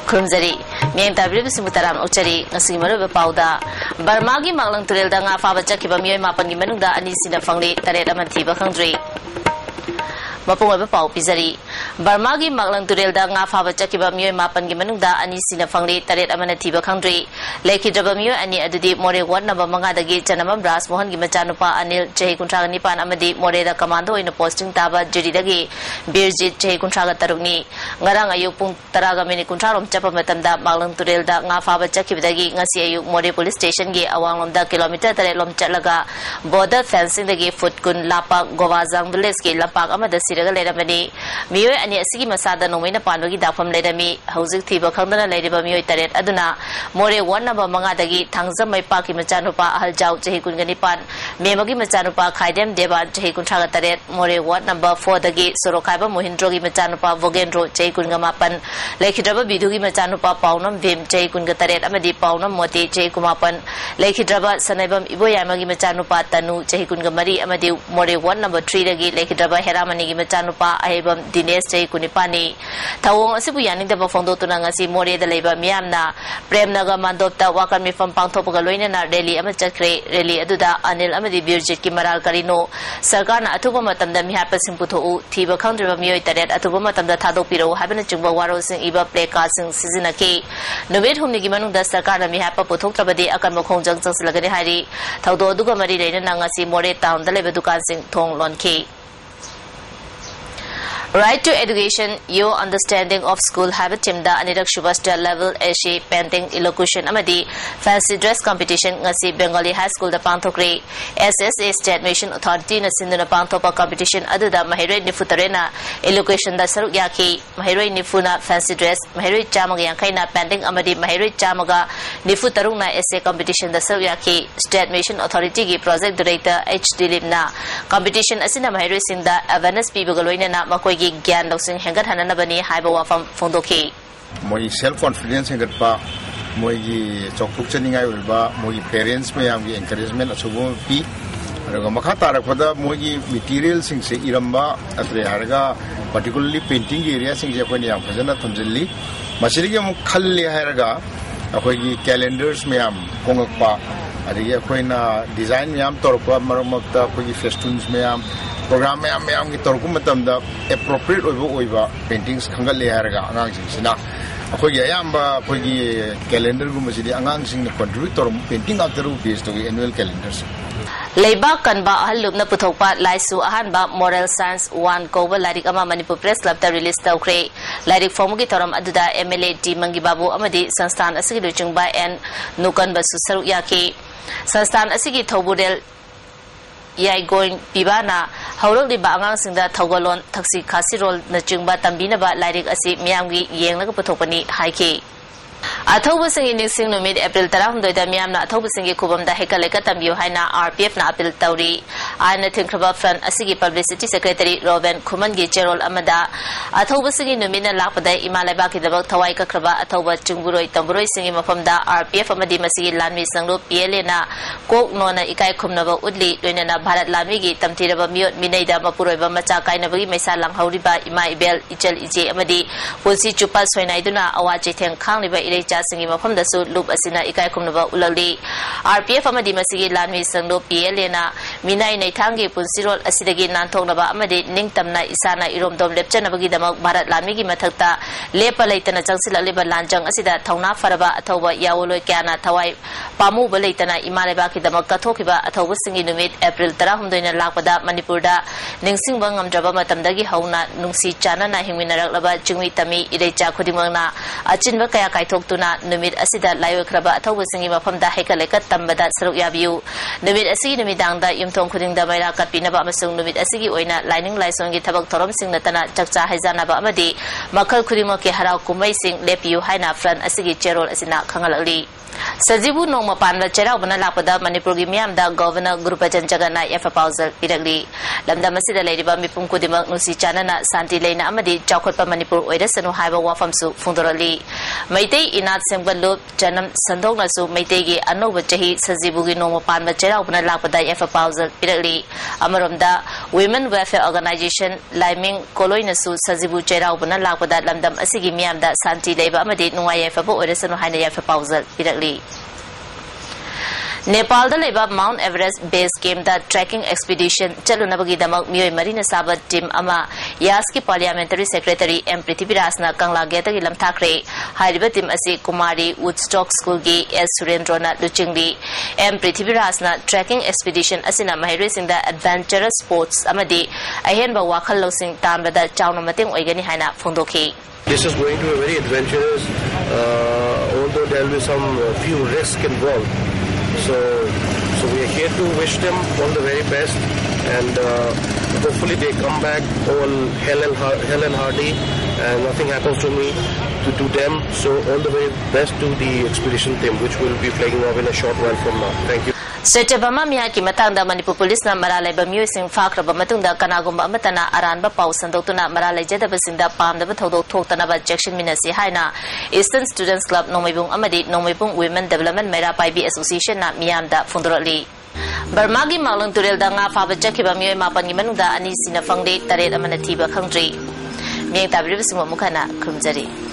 Kurumzari, Miang Tabri Simutaram Ochari, Nasimaru Pauda, Barmagi Malang Turel Danga Fava Chakibamio Mapan Gimanuda, Anisina Fangli, Tareta Matiba Country. Mapung Pau Pizari, Barmagi Malang Turel Danga Fava Chakibamio Mapan Gimanuda, Anisina Fangli, Tareta Manatiba Country, Leki Drabamio, Ani Adudi, More one number Mangadagi, Janama Bras, Mohan Gimachanupa, Anil, Jay Kuntraga Nipan Amadi, Moreda Commando in a posting Taba, Jiridagi, Birjit, Jay Kuntraga Taruni, Ngarang Ayupung Taraga Mini Kuntarum Chapamatamda, Malang Turel da Nga Fava Chakibagi, Ngasi More Police Station, Gi, Awang da Kilometer, Tarelom Chalaga, Border Fencing the Gi, Footgun, Lapa, Govazang, Vileski, Lapak, Amada Ledamani, Mio and Yasiki Masada Nomina Pandogi Dapam Ledami, Hosik Tiba Kandana Lady Bamio Taret Aduna, More one number Mangadagi, Tangza Mai Paki Machanupa, Aljau, Jehikunganipan, Memagi Machanupa, Kaidem Deva, Jehikuntraga Taret, More one number 4 the gate, Sorokaiba Mohindrogi Machanupa, Vogendro, Jehikungamapan, Lake Draba Bidugi Machanupa, Paunam Vim, Jehikungataret, Amadi Paunam Moti, Jehikumapan, Lake Draba, Sanabam Iboyamagi Machanupa, Tanu, Jehikungamari, Amadi, More one number 3 the gate, Lake Draba Heramani Machanupa, Ahebam, Dines, Jehikunipani, Tawong Sibuyan, the Bafondo Tunangasi, More the Labor Miamna, Premnaga Mandopta, Wakami from Pantopagaloina, Reli Amachakre, Reli Aduda, Anil Amadi Birjit Kimaral Karino, Sargana Atubomatam, the Mihapasimputo, Tiba Country of Mioitaret, Atubomatam, the Tadopiro, having a Jumbo Waros in Iba Play Casting Sizina Numit whom the Gimanu, the Sargana Mihapa Putokrabadi, Akamokong Junction Lagani Hari, Taudo Dugamari, Nangasi, More Town, the Levedukansing Tong Lon K. Right to education, your understanding of school habit timda anirak shubasta level ashi painting elocution amadi fancy dress competition ngasi Bengali High School da pangthokre SSA State Mission Authority na sinduna pangthopa competition aduda mahiroi nifutarena elocution da saruk yaki mahiroi nifuna fancy dress mahiroi chamaga yankai na painting amadi mahiroi chamaga nifutarung na essay competition da saruk yaki State Mission Authority gi project director H Dilip na competition asina mahiroi singda awareness pibagaloina na makoi Gian Dosing Hangat Hanabani, Haiba from Fondoki. My self confidence in Gatpa, my Chokuchaning I will ba, my parents may have encouragement as a woman be. Makata for the Mogi materials in Iramba, as the Harga, particularly painting areas in Japan, Fazana Tamzili, Masirigam Kali Haraga, Ahogi calendars may am Kongakpa, Adiaquina design me am Torpa, Maramata, Kogi festoons may am. Program में हम की तोरकुम मतलब दा appropriate ओइबा paintings खंगल ले आएगा अंगांग सिंह ना अखोई याम बा अखोई calendar को मज़ीद अंगांग सिंह ने contribute तोर painting आप तेरे based होगी annual calendars Leiba Kanba Halubna Putopa, Laisu Ahanba, Moral Science, One Koba, Ladik Ama Manipur Press Club, the release Tokre, Ladik Formugitoram Aduda, MLA D Mangibabu Amadi, Sanstan Asigi Chungba, and Nukan Basu Yaki, Sanstan Asigi Tobudel. Yai going Pibana, Haurok di Bangang sing the Togalon, Taxi Casserole, the Jungba Tambinaba, Lidik Asi, Miamgi, Yang Potopani, Haiki. Atobusing in Sing no mid April Taram do the Miamna, Atobusing Kubum, the Hekaleka Tambu Haina, RPF na Apil Tauri, I think about front Asigi Publicity Secretary Robin Kumangi Gerald Amada, Atobusing in the Mina Lapade, Imalabaki, the Tawaika Kraba, Atoba Chunguroi, Tamburo singing from the RPF Amadimasi, Lami Sanglo, Pielena, Kok Nona Ikai Kumnava Udli, Lunana Barat Lamigi, Tamtiraba Mute, Mineda Mapurova Macha Kainabi, Mesalang Hauriba, Imai Bel, Ichel Ije Amadi, Pulsi Chupas when I do not Awachi Ten Kangliba Ireja singing from the suit, Loop Asina Ikai Kumnava Ulali, RPF Amadimasi, Lami Sanglo, Pielena, Mina Naitangi, Punsiro, Asidagi Nantonaba Amadi, Ningtamna Isana, Irom Dom Lepchanabagi, Barat Lamigi Matata, Lepa Latana Jansila Liba Lanjang Asida, Tauna Faraba, Atoba, Yawolo Kana, Tawai, Pamu Balatana, Imalabaki, the Makatokiba, Atoba singing in April Tarahum doing a Lapada, Manipurda, Ningsing Bangam Java Matamdagi Hauna, Nungsi Chana, Himina Laba, Jungitami, Ideja Kudimana, Achinvakaya Kaitokuna, Numid Asida, Layo Kraba, Atoba singing from the Hekaleka Tambada Saruyabu, Numid Asi, Numidanga, Yumton Kuding the Mara Kapinaba Masung, Numid Asigi Oina, Lining Lysongi Tabak Torom Sing Natana, Chakcha Hazanaba Amadi, Makal Kurimoki Hara Kumai Sing, Lepiu Haina, Fran Asigi Gerald Asina Kangalali. Sajibu no Mapan, Chera, Lapada, Manipuri Miam, the Governor Grupajan Jagana, Yafa Pausal, Piragli, Lamda Masida Lady Bamipum Kudima, Nusi Chanana, Santi Lena Amadi, Chakota Manipur, Oedesano Haiba Wafamsu, Fundorali. Maite Ina Nat Sengbalup, Janam Sandognasu, Meitegi, Anova Jahi, Sazibugi Nomo Panma Chera, Lapata Yafa Pirali, Amarumda, Women Welfare Organization, Liming, Koloinasu, Sazibu Chera, Lapata Lamdam, Asigi Miam, that Santi Labor Amadi, Nuaya Fabo, or Hana Yafa Pirali. Nepal the Leba Mount Everest base camp the trekking expedition Chalunabagi Damak Mui Marina Sabat Tim Ama Yaski Parliamentary Secretary M. Pritipirasna Kangla Geta Gilam Thakre Haribatim Asi Kumari Woodstock School Gi S. Surendrona Luchingli M. Pritipirasna trekking expedition Asina Mahiris in the adventurous sports Amadi Ahenba Wakal Losing Tambada Chaunamating Oigani Hana Fundoki. This is going to be very adventurous, although there will be some few risks involved. So we are here to wish them all the very best, and hopefully they come back all hell and hearty, and nothing happens to them. So all the very best to the expedition team, which will be flagging off in a short while from now. Thank you. Setabama Miyaki Matanda Manipur Police na Maralay Bamusing Fakra Bamatunda Kanagumba Matana Aranba Pausandotuna Maralay Jetabasinda Pam the Batodo Totanaba Jackson Minasi Haina Eastern Students Club Nomibung Amadi Nomibung Women Development Mera Paibi Association na Miamda Fundurali. Barmagi Malung Turil Danga Faba Jakiba Mui Mapani Manuda Anisina Fangde Taret Amanatiba Country. Miang Tabribsuma Mukana Kumjari.